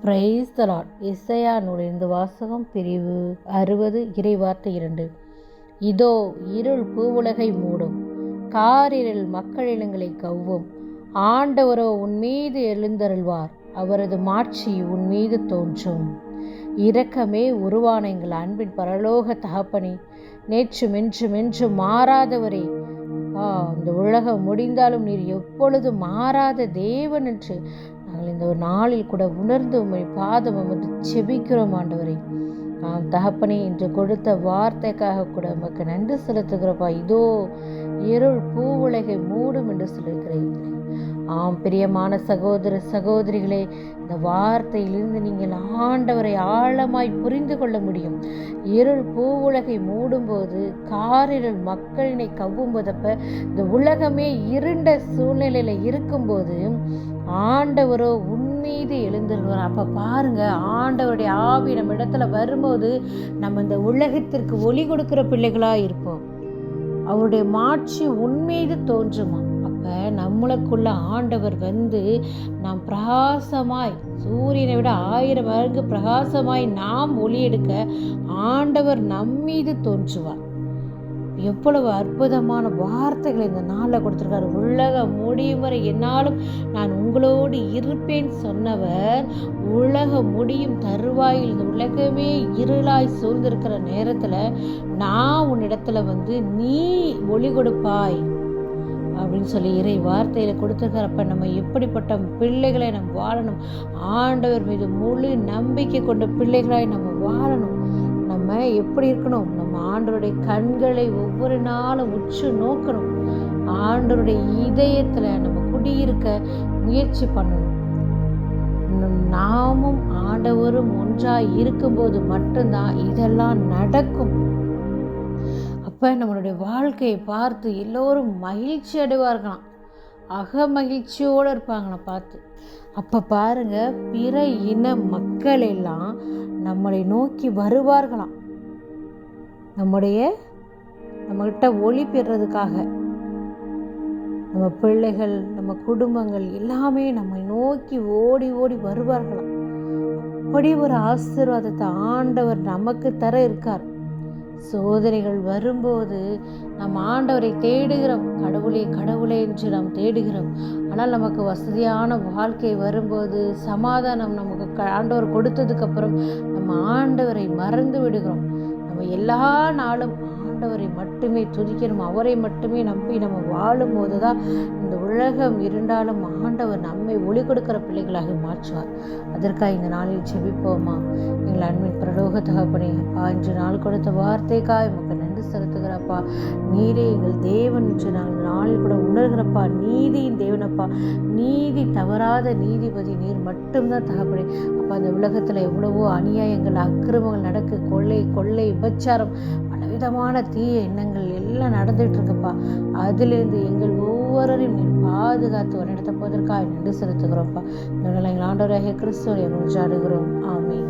Praise the Lord. எசேயா நூலிலிருந்து வாசகம். பிரிவு 60 இறைவார்த்தை 2. இதோ இருள் பூவுலகை மூடும், காரிருள் மக்களிடங்களை கவ்வும். ஆண்டவரோ உன்மீது எழுந்தருள்வார், அவரது மாட்சி உன்மீது தோன்றும். இரக்கமே உருவான எங்கள் அன்பின் பரலோக தகப்பனே, நேற்றும் என்றும் என்றும் மாறாதவரே, இந்த உலகம் முடிந்தாலும் நீர் எப்பொழுதும் மாறாத தேவன் என்று நாங்கள் இந்த ஒரு நாளில் கூட உணர்ந்து உம்மை பாதம் அமர்ந்து செபிக்கிறோம் ஆண்டவரே. தகப்பனே, இன்று கொடுத்த வார்த்தைக்காக கூட உமக்கு நன்றி செலுத்துகிறப்பா. இதோ இருள் பூவுலகை மூடும் என்று சொல்லியிருக்கிறேன். பிரியமான சகோதர சகோதரிகளே, இந்த வார்த்தையிலிருந்து நீங்கள் ஆண்டவரை ஆழமாய் புரிந்து கொள்ள முடியும். இருள் பூவுலகை மூடும்போது, காரிருள் மக்களினை கவ்வும்போதப்ப, இந்த உலகமே இருண்ட சூழ்நிலையில இருக்கும்போது ஆண்டவரோ உன்மீது எழுந்துருவார். அப்ப பாருங்க, ஆண்டவருடைய ஆவி நம்ம இடத்துல வரும்போது நம்ம இந்த உலகத்திற்கு ஒளி கொடுக்கிற பிள்ளைகளா இருப்போம். அவருடைய மாட்சி உன்மீது தோன்றுமா. அப்ப நம்மளுக்குள்ள ஆண்டவர் வந்து நாம் பிரகாசமாய், சூரியனை விட 1000 மடங்கு பிரகாசமாய் நாம் ஒளி எடுக்க ஆண்டவர் நம்மீது தோன்றுவார். எவ்வளவு அற்புதமான வார்த்தைகளை இந்த நாளில் கொடுத்திருக்காரு. உலகம் முடியும் வரை என்னாலும் நான் உங்களோடு இருப்பேன் சொன்னவர், உலகம் முடியும் தருவாயில், இந்த உலகமே இருளாய் சூழ்ந்திருக்கிற நேரத்துல நான் உன்னிடத்துல வந்து நீ ஒளி கொடுப்பாய் அப்படின்னு சொல்லி இறை வார்த்தையில கொடுத்துருக்கிறப்ப நம்ம எப்படிப்பட்ட பிள்ளைகளை நம்ம வாழணும். ஆண்டவர் மீது முழு நம்பிக்கை கொண்ட பிள்ளைகளாய் நம்ம வாழணும். நம்ம எப்படி இருக்கணும்? நம்ம ஆண்டவருடைய கண்களை ஒவ்வொரு நாளும் உற்று நோக்கணும். ஆண்டவருடைய இதயத்துல நம்ம குடியிருக்க முயற்சி பண்ணணும். நாமும் ஆண்டவரும் ஒன்றாய் இருக்கும்போது மட்டும்தான் இதெல்லாம் நடக்கும். அப்ப நம்மளுடைய வாழ்க்கையை பார்த்து எல்லோரும் மகிழ்ச்சி அடைவார்களாம், அக மகிழ்ச்சியோடு இருப்பாங்களாம் பார்த்து. அப்ப பாருங்க, பிற இன மக்கள் எல்லாம் நம்மளை நோக்கி வருவார்களாம், நம்மகிட்ட ஒளி பெறுறதுக்காக. நம்ம பிள்ளைகள், நம்ம குடும்பங்கள் எல்லாமே நம்மை நோக்கி ஓடி ஓடி வருவார்களாம். அப்படி ஒரு ஆசீர்வாதத்தை ஆண்டவர் நமக்கு தர இருக்கார். சோதனைகள் வரும்போது நம் ஆண்டவரை தேடுகிறோம். கடவுளே கடவுளே என்று நாம் தேடுகிறோம். ஆனால் நமக்கு வசதியான வாழ்க்கை வரும்போது, சமாதானம் நமக்கு ஆண்டவர் கொடுத்ததுக்கு அப்புறம் நம்ம ஆண்டவரை மறந்து விடுகிறோம். நம்ம எல்லா நாளும் ஆண்டவரை மட்டுமே துதிக்கணும். அவரை மட்டுமே நம்பி நம்ம வாழும் போதுதான் இந்த உலகம் இருந்தாலும் ஆண்டவர் நம்மை ஒளி கொடுக்கிற பிள்ளைகளாக மாற்றுவார். அதற்காக இந்த நாளில் செபிப்போமா. எங்கள் அன்பின் பரலோக தகப்பனே, அப்பா, இன்று நாள் கொடுத்த வார்த்தைக்காக உமக்கு நன்றி செலுத்துகிறப்பா. நீரே எங்கள் தேவன் என்று நாங்கள் நாளில் கூட உணர்கிறப்பா. நீதியின் தேவனப்பா, நீதி தவறாத நீதிபதி நீர் மட்டும்தான் தகப்பனே. அப்பா, அந்த உலகத்துல எவ்வளவோ அநியாயங்கள், அக்கிரமங்கள் நடக்கு, கொள்ளை விபச்சாரம், பலவிதமான தீய எண்ணங்கள் எல்லாம் நடந்துட்டு இருக்குப்பா. அதிலிருந்து எங்கள் ஒவ்வொருவரையும் நீர் பாதுகாத்து வழிநடத்த போவதற்காக நன்றி செலுத்துகிறோம்ப்பா. எங்கள் ஆண்டவராகிய கிறிஸ்துவை முன்னிட்டு ஆடுகிறோம். ஆமென்.